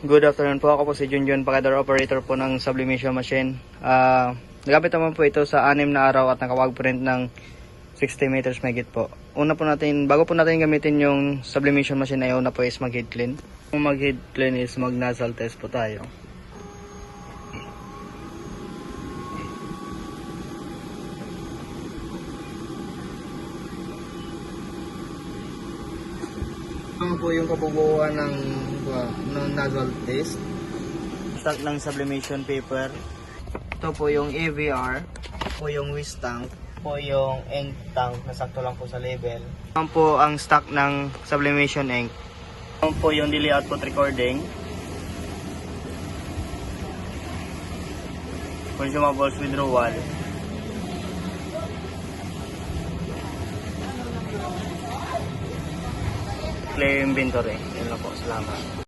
Good afternoon po. Ako po si Junjun, pakador operator po ng sublimation machine. Nagamit naman po ito sa 6 na araw at nakawag print ng 60 meters megit po. Bago po natin gamitin yung sublimation machine ay una po is mag-head clean. Kung mag-head clean is mag-nozzle test po tayo. Ito po yung kabubuan ng nozzle test. Stock ng sublimation paper. Ito po yung AVR. Po yung whisk tank. Po yung ink tank na sakto lang po sa level. Ito po ang stock ng sublimation ink. Ito po yung delay output recording. Consumables withdrawal. Clear inventory. Yun lang po. Salamat.